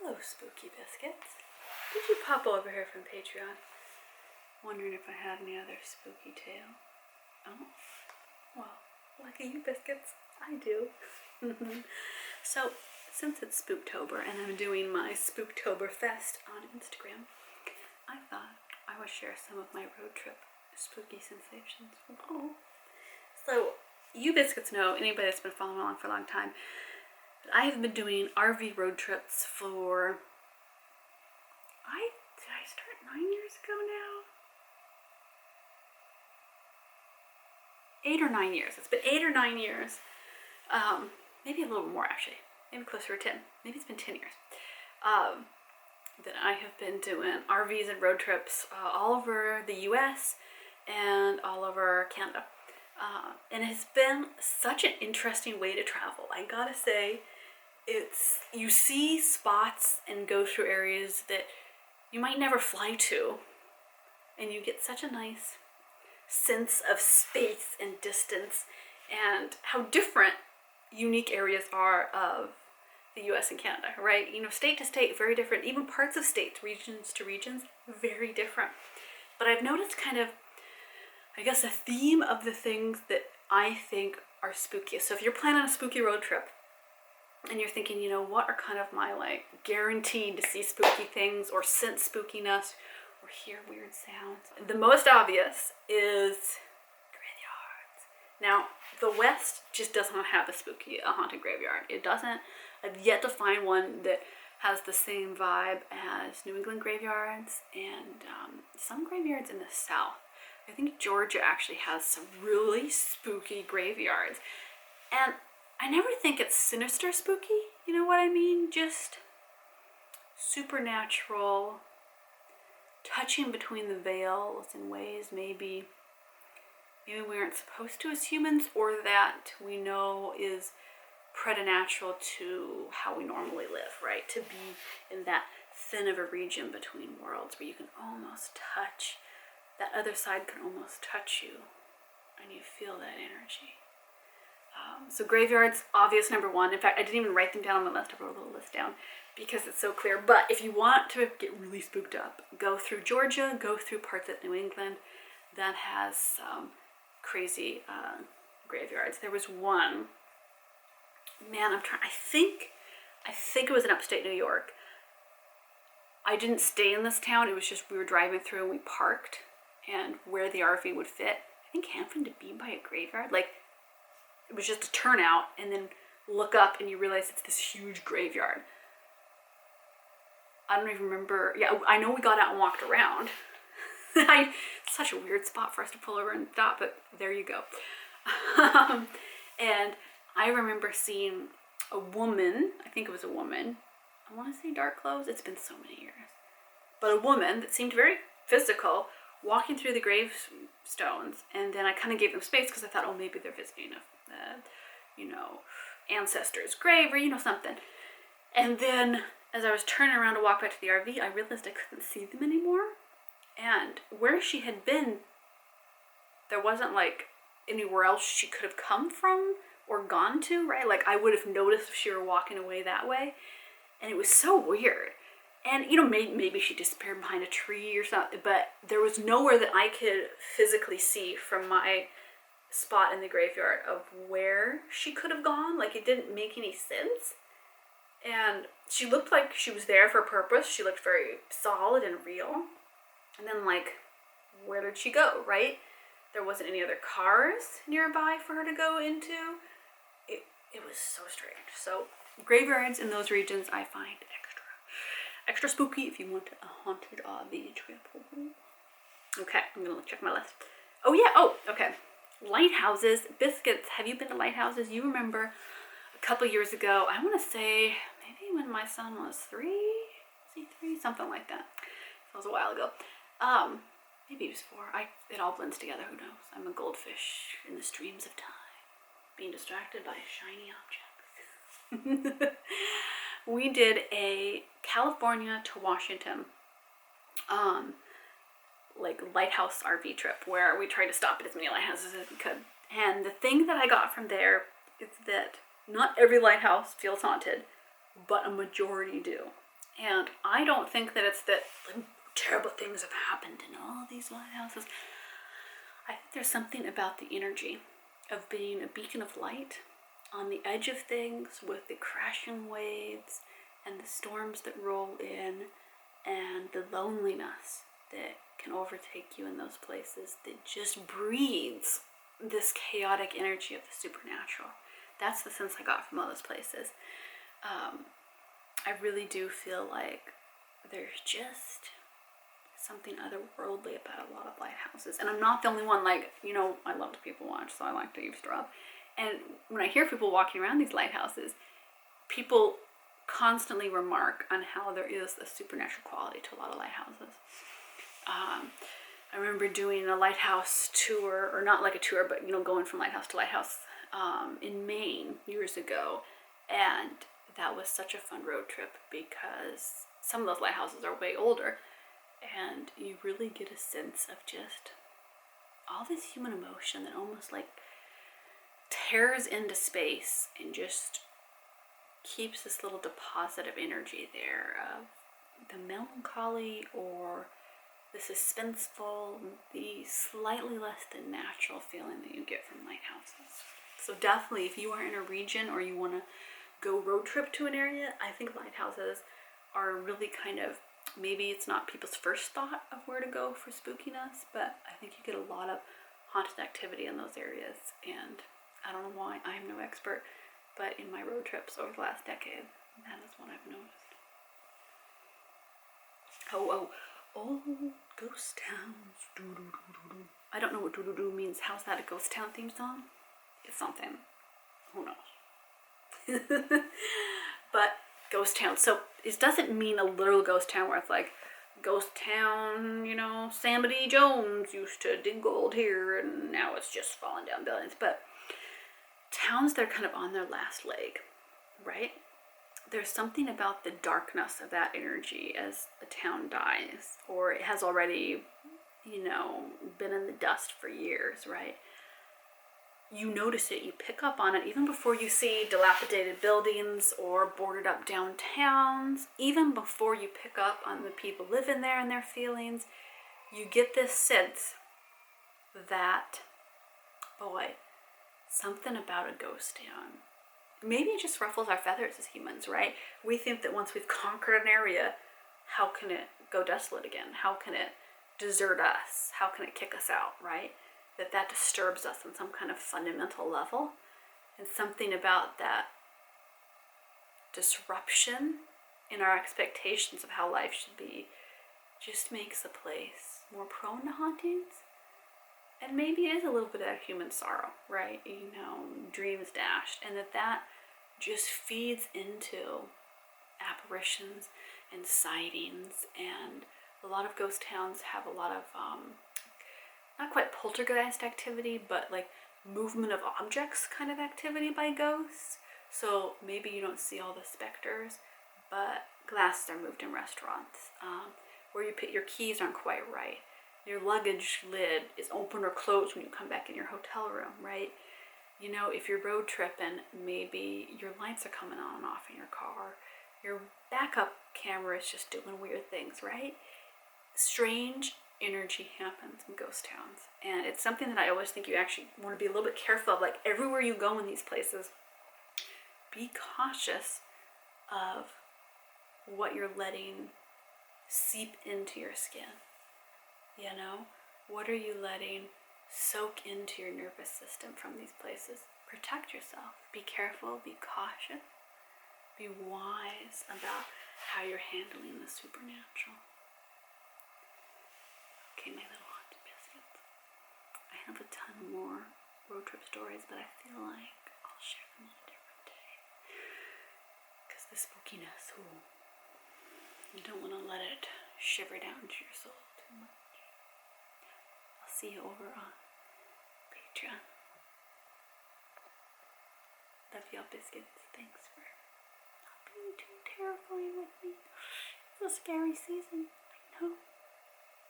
Hello, Spooky Biscuits. Did you pop over here from Patreon? Wondering if I had any other spooky tale? Oh, well, lucky you biscuits, I do. So, since it's Spooktober and I'm doing my Spooktober Fest on Instagram, I thought I would share some of my road trip spooky sensations. Oh. So, you biscuits know, anybody that's been following along for a long time, that I have been doing RV road trips for, did I start 9 years ago now? 8 or 9 years. It's been 8 or 9 years. Maybe a little more actually. Maybe closer to 10. Maybe it's been 10 years. That I have been doing RVs and road trips all over the US and all over Canada. And it's been such an interesting way to travel. I gotta say, you see spots and go through areas that you might never fly to, and you get such a nice sense of space and distance and how different unique areas are of the US and Canada, right? You know, state to state, very different. Even parts of states, regions to regions, very different. But I've noticed kind of, I guess, a theme of the things that I think are spooky. So if you're planning a spooky road trip and you're thinking, you know, what are kind of my like guaranteed to see spooky things or sense spookiness or hear weird sounds, the most obvious is graveyards. Now, the West just does not have a haunted graveyard. It doesn't. I've yet to find one that has the same vibe as New England graveyards and some graveyards in the South. I think Georgia actually has some really spooky graveyards. And I never think it's sinister spooky, you know what I mean? Just supernatural, touching between the veils in ways maybe we aren't supposed to as humans, or that we know is preternatural to how we normally live, right? To be in that thin of a region between worlds where you can almost touch, that other side can almost touch you, and you feel that energy. So graveyards, obvious number one. In fact, I didn't even write them down on my list. I wrote a little list down because it's so clear. But if you want to get really spooked up, go through Georgia, go through parts of New England that has some crazy graveyards. There was one, man, I think it was in upstate New York. I didn't stay in this town. It was just, we were driving through and we parked, and where the RV would fit, I think happened to be by a graveyard. Like, it was just a turnout, and then look up and you realize it's this huge graveyard. I don't even remember. Yeah, I know we got out and walked around. Such a weird spot for us to pull over and stop, but there you go. And I remember seeing a woman, I think it was a woman, I want to say dark clothes, it's been so many years, but a woman that seemed very physical, walking through the gravestones, and then I kind of gave them space because I thought, oh, maybe they're visiting a ancestor's grave or, something. And then as I was turning around to walk back to the RV, I realized I couldn't see them anymore. And where she had been, there wasn't like anywhere else she could have come from or gone to, right? Like, I would have noticed if she were walking away that way. And it was so weird. And, maybe she disappeared behind a tree or something, but there was nowhere that I could physically see from my spot in the graveyard of where she could have gone. Like, it didn't make any sense. And she looked like she was there for a purpose. She looked very solid and real. And then, like, where did she go, right? There wasn't any other cars nearby for her to go into. It was so strange. So, graveyards in those regions I find extra spooky if you want a haunted RV trip. Okay, I'm gonna check my list. Oh yeah, okay. Lighthouses, biscuits. Have you been to Lighthouses? You remember a couple years ago, I want to say maybe when my son was 3, was he 3? Something like that. That was a while ago. Maybe he was 4. It all blends together, who knows? I'm a goldfish in the streams of time, being distracted by shiny objects. We did a California to Washington like lighthouse RV trip where we tried to stop at as many lighthouses as we could. And the thing that I got from there is that not every lighthouse feels haunted, but a majority do. And I don't think that it's that terrible things have happened in all these lighthouses. I think there's something about the energy of being a beacon of light on the edge of things with the crashing waves and the storms that roll in and the loneliness that can overtake you in those places that just breathes this chaotic energy of the supernatural. That's the sense I got from all those places. I really do feel like there's just something otherworldly about a lot of lighthouses. And I'm not the only one. Like, you know, I love to people watch, so I like to eavesdrop. And when I hear people walking around these lighthouses, people constantly remark on how there is a supernatural quality to a lot of lighthouses. I remember doing a lighthouse tour, or not like a tour, but, you know, going from lighthouse to lighthouse in Maine years ago. And that was such a fun road trip because some of those lighthouses are way older, and you really get a sense of just all this human emotion that almost like tears into space and just keeps this little deposit of energy there, of the melancholy or the suspenseful, the slightly less than natural feeling that you get from lighthouses. So definitely, if you are in a region or you want to go road trip to an area, I think lighthouses are really kind of, maybe it's not people's first thought of where to go for spookiness, but I think you get a lot of haunted activity in those areas. And I don't know why, I'm no expert, but in my road trips over the last decade, that is what I've noticed. Oh, ghost towns. Doo-doo-doo-doo-doo. I don't know what doo-doo-doo means. How's that a ghost town theme song? It's something. Who knows? But ghost town. So it doesn't mean a literal ghost town where it's like ghost town, you know, Sammy Jones used to dig gold here and now it's just falling down buildings. But towns that are kind of on their last leg, right? There's something about the darkness of that energy as a town dies, or it has already, you know, been in the dust for years, right? You notice it, you pick up on it even before you see dilapidated buildings or boarded up downtowns, even before you pick up on the people living there and their feelings. You get this sense that, boy, something about a ghost town. Maybe it just ruffles our feathers as humans, right? We think that once we've conquered an area, how can it go desolate again? How can it desert us? How can it kick us out, right? That disturbs us on some kind of fundamental level. And something about that disruption in our expectations of how life should be just makes a place more prone to hauntings. And maybe it is a little bit of human sorrow, right? You know, dreams dashed. And that just feeds into apparitions and sightings. And a lot of ghost towns have a lot of, not quite poltergeist activity, but like movement of objects kind of activity by ghosts. So maybe you don't see all the specters, but glasses are moved in restaurants. Where you put your keys aren't quite right. Your luggage lid is open or closed when you come back in your hotel room, right? You know, if you're road tripping, maybe your lights are coming on and off in your car. Your backup camera is just doing weird things, right? Strange energy happens in ghost towns. And it's something that I always think you actually want to be a little bit careful of. Like, everywhere you go in these places, be cautious of what you're letting seep into your skin. You know, what are you letting soak into your nervous system from these places? Protect yourself. Be careful, be cautious, be wise about how you're handling the supernatural. Okay, my little haunted biscuits. I have a ton more road trip stories, but I feel like I'll share them on a different day. Because the spookiness, you don't want to let it shiver down to your soul too much. See you over on Patreon. Love y'all biscuits. Thanks for not being too terrifying with me. It's a scary season, I know.